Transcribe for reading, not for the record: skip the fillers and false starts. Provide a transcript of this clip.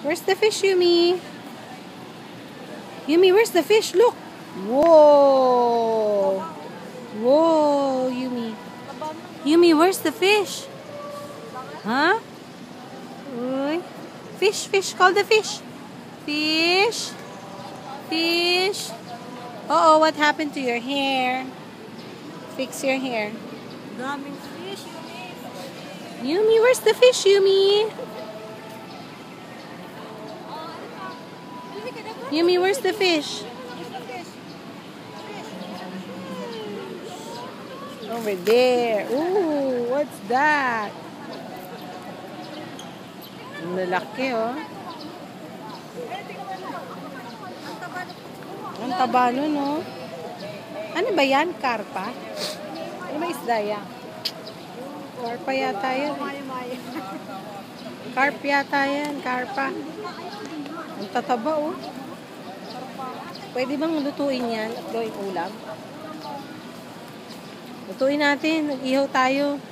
Where's the fish, Yumi? Yumi, where's the fish? Look! Whoa! Whoa, Yumi. Yumi, where's the fish? Huh? Uy. Fish, fish. Call the fish. Fish. Fish. Uh-oh, what happened to your hair? Fix your hair. Daming fish, Yumi. Yumi, where's the fish, Yumi? Yumi, where's the fish? Over there. Ooh, what's that? Malaki, oh. Ang taba nun, oh. Ano ba yan? Karpa? Ano ba isda yan? Karpa yata yan. Carp yata yan. Karpa. Ang tataba, oh. Pwede bang lutuin yan at gawing ulam? Lutuin natin. Nag-ihaw tayo.